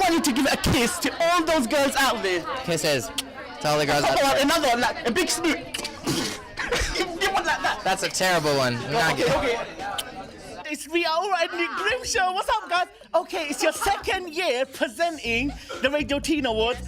want you to give a kiss to all those girls out there. Kisses. To all the girls out Come on, there. another one, like a big snoot. Give one like that. That's a terrible one. Okay. We are all right in the Grimshaw. What's up, guys? Okay, it's your second year presenting the Radio Teen Awards.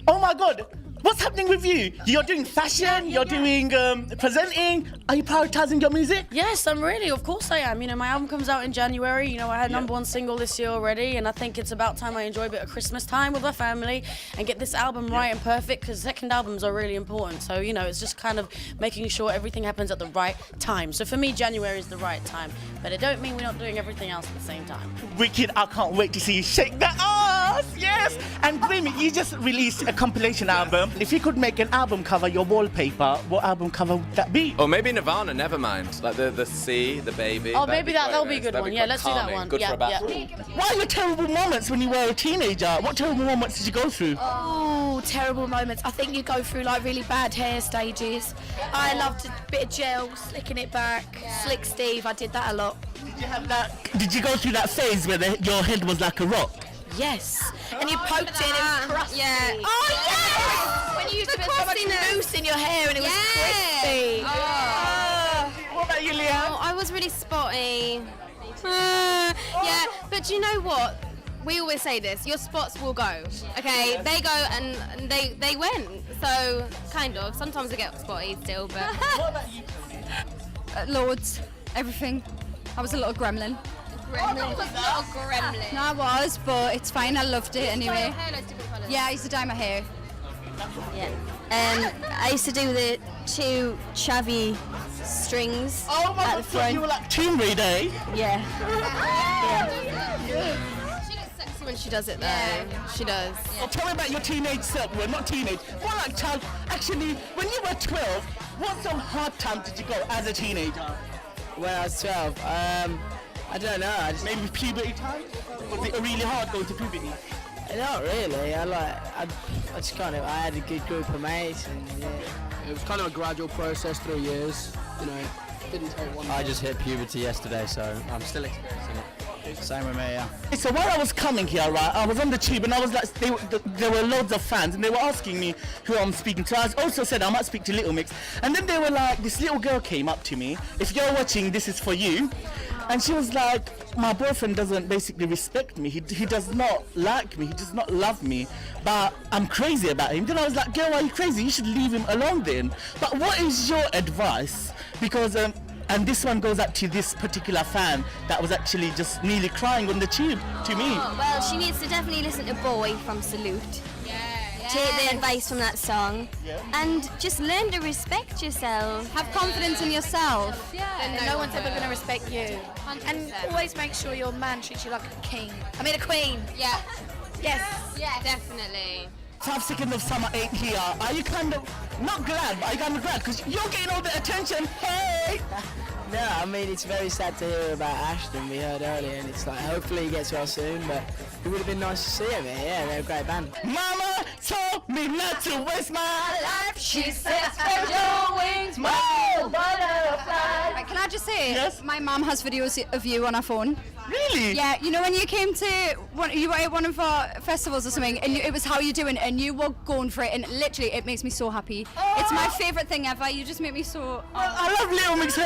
Oh my God. What's happening with you? You're doing fashion, you're doing presenting. Are you prioritizing your music? Yes, of course I am. You know, my album comes out in January. You know, I had #1 single this year already, and I think it's about time I enjoy a bit of Christmas time with my family and get this album right and perfect, because second albums are really important. So, you know, it's just kind of making sure everything happens at the right time. So for me, January is the right time, but it don't mean we're not doing everything else at the same time. Wicked, I can't wait to see you shake that ass, yes! And Grim, you just released a compilation album. If you could make an album cover your wallpaper, what album cover would that be? Or maybe Nirvana, Nevermind. Like the sea, the baby. Oh, maybe that'll be a good one. Yeah, let's do that one. Good for a battle. What are your terrible moments when you were a teenager? What terrible moments did you go through? Oh, terrible moments. I think you go through like really bad hair stages. I loved a bit of gel, slicking it back. Slick Steve, I did that a lot. Did you have that? Did you go through that phase where your head was like a rock? Yes. And you poked it and it was crusty. Yeah. Oh, yes! When you used to put so much mousse in your hair and it was crispy. What about you, Leanne? Oh, I was really spotty. Yeah, but you know what? We always say this, your spots will go, okay? They go and they went, so kind of. Sometimes I get spotty still, but... What about you? Loads, everything. I was a little gremlin. Gremlin. Was not a gremlin. No, I was, but it's fine. I loved it anyway. Yeah, I used to dye my hair. Yeah. I used to do the 2 chavvy strings Oh my at God, the so front. you were like Tomb Raider, eh? Yeah. She looks sexy when she does it though. She does. Well, tell me about your teenage self. Well, not teenage, more like child. Actually, when you were 12, what some hard time did you go as a teenager? When I was 12, I don't know. I just Maybe puberty time? Was it really hard going to puberty? not really. I just kind of. I had a good group of mates, and yeah. It was kind of a gradual process through years. You know, didn't take one. I just hit puberty yesterday, so I'm still experiencing it. Same with me, yeah. So while I was coming here, right, I was on the tube and I was like, there were loads of fans and they were asking me who I'm speaking to. I also said I might speak to Little Mix. And then they were like, this little girl came up to me. If you're watching, this is for you. And she was like, my boyfriend doesn't basically respect me. He does not like me. He does not love me. But I'm crazy about him. Then I was like, girl, are you crazy? You should leave him alone then. But what is your advice? Because, and this one goes out to this particular fan that was actually just nearly crying on the tube to me. Oh, well, she needs to definitely listen to Boy from Salute. Take the advice from that song and just learn to respect yourself. Have confidence in yourself. And no one's ever going to respect you. 100%. And always make sure your man treats you like a king. I mean a queen. Yeah. Yes. Yeah, definitely. 5 seconds of summer ain't here. Are you kind of, not glad, but are you kind of glad? Because you're getting all the attention. Hey! No, I mean, it's very sad to hear about Ashton, we heard earlier, and it's like, hopefully he gets well soon, but it would have been nice to see him here. Yeah, they're a great band. Mama told me not to waste my life. She says, spread your wings, more butterfly. Right, can I just say, Yes? my mum has videos of you on her phone. Really? Yeah, you know when you came to you were at one of our festivals or something, and it was How You Doing, and you were going for it, and literally it makes me so happy. It's my favourite thing ever. You just make me so. I love Little Mix.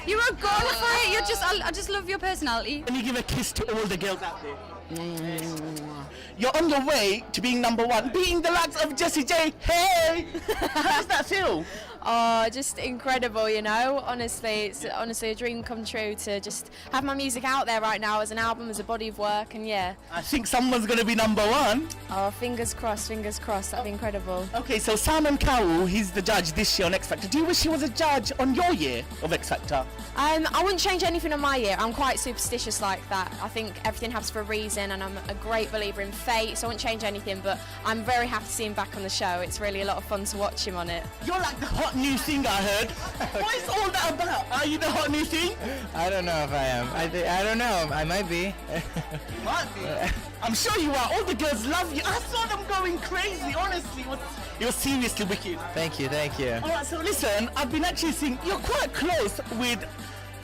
You were going for it. You just, I just love your personality. Can you give a kiss to all the girls out there? You're on your way to being #1, beating the likes of Jessie J. Hey! How does that feel? Oh, just incredible, you know. Honestly, it's honestly a dream come true to just have my music out there right now as an album, as a body of work, and yeah. I think someone's going to be #1. Oh, fingers crossed, that'd be incredible. Okay, so Simon Cowell, he's the judge this year on X Factor. Do you wish he was a judge on your year of X Factor? I wouldn't change anything on my year. I'm quite superstitious like that. I think everything happens for a reason, and I'm a great believer in fate, so I wouldn't change anything, but I'm very happy to see him back on the show. It's really a lot of fun to watch him on it. You're like the hot new thing, I heard. What is all that about? Are you the hot new thing? I don't know if I am. I don't know. I might be. Might be. I'm sure you are. All the girls love you. I saw them going crazy, honestly. It was seriously wicked. Thank you. Alright, so listen, I've been actually seeing, you're quite close with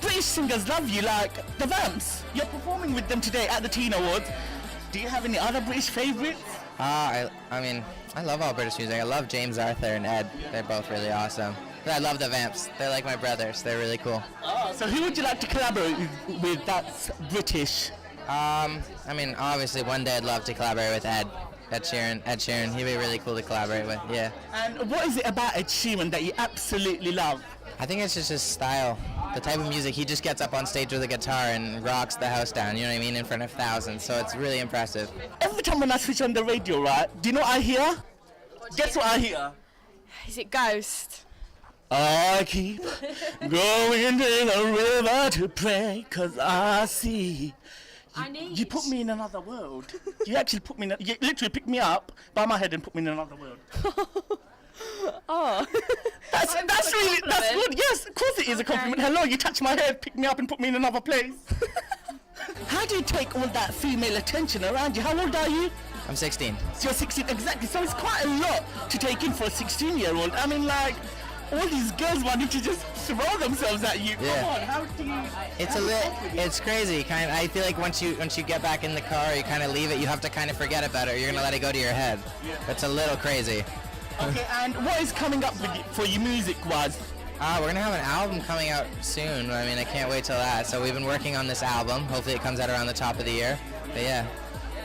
British singers love you, like the Vamps. You're performing with them today at the Teen Awards. Do you have any other British favourites? I mean, I love all British music. I love James Arthur and Ed. They're both really awesome. I love the Vamps. They're like my brothers. They're really cool. So who would you like to collaborate with that's British? I mean, obviously one day I'd love to collaborate with Ed Sheeran. He'd be really cool to collaborate with, yeah. And what is it about Ed Sheeran that you absolutely love? I think it's just his style. The type of music, he just gets up on stage with a guitar and rocks the house down, you know what I mean, in front of thousands, so it's really impressive. Every time when I switch on the radio, right, do you know what I hear? Guess what I hear? Is it Ghost? I keep going to the river to pray, 'cause I see. You put me in another world. You actually put me in, you literally picked me up by my head and put me in another world. Oh. That's good. Yes, of course it is a compliment. Hello, you touched my head, picked me up and put me in another place. How do you take all that female attention around you? How old are you? I'm 16. So you're 16, exactly. So it's quite a lot to take in for a 16-year-old. I mean, like, all these girls wanting to just throw themselves at you. Yeah. Come on, how do you... It's crazy. I feel like once you get back in the car, you kind of leave it, you have to kind of forget about it. You're going to let it go to your head. Yeah. It's a little crazy. Okay, and what is coming up for you music-wise? We're going to have an album coming out soon. I mean, I can't wait till that. So we've been working on this album. Hopefully it comes out around the top of the year. But yeah.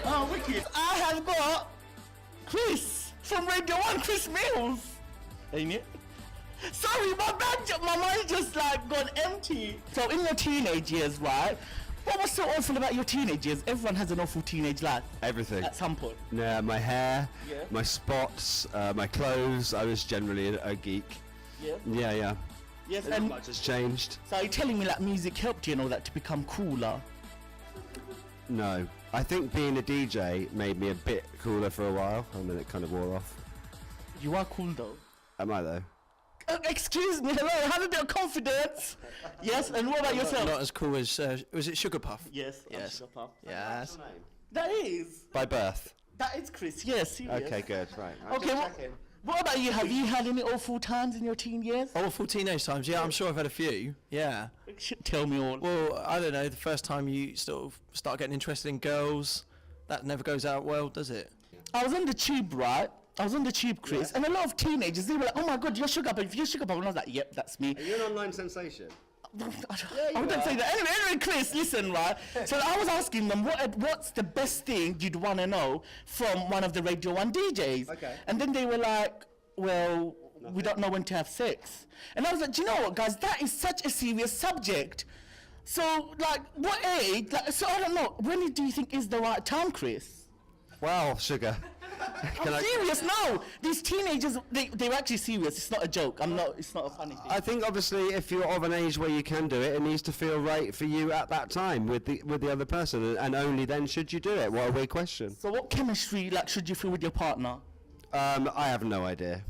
Oh, wicked. I have got Chris from Radio 1, Chris Mills. Ain't it? Sorry, my mind just like gone empty. So in your teenage years, right? What was so awful about your teenage years? Everyone has an awful teenage life. Everything. At some point. Yeah, my hair, Yeah. my spots, my clothes. I was generally a geek. Yeah. Yeah. Yes, Not and much has changed. so are you telling me that music helped you and all that to become cooler? No. I think being a DJ made me a bit cooler for a while, and then it kind of wore off. You are cool though. Am I though? Excuse me, hello, have a bit of confidence. Yes, and what about yourself? Not as cool as, was it Sugapuff? Yes, Yes. Sugapuff. Yes. That is. By birth. That is Chris, yes, serious. Okay, good. Right. Okay, what about you? Have you had any awful times in your teen years? Awful teenage times, yeah, I'm sure I've had a few, yeah. Tell me all. Well, I don't know, the first time you sort of start getting interested in girls, that never goes out well, does it? I was on the tube, right? I was on the tube, Chris, and a lot of teenagers, they were like, oh my God, you're Sugapuff. If you're Sugapuff, and I was like, yep, that's me. Are you an online sensation? I wouldn't say that. Anyway, Chris, listen, right? So I was asking them, what's the best thing you'd want to know from one of the Radio 1 DJs? Okay. And then they were like, well, we don't know when to have sex. And I was like, do you know what, guys? That is such a serious subject. So, like, what age? Like, so I don't know. When do you think is the right time, Chris? Wow, sugar. I'm serious now. These teenagers, they're actually serious. It's not a joke. It's not a funny thing. I think obviously if you're of an age where you can do it, it needs to feel right for you at that time with the other person, and only then should you do it. What a weird question. So what chemistry should you feel with your partner? I have no idea.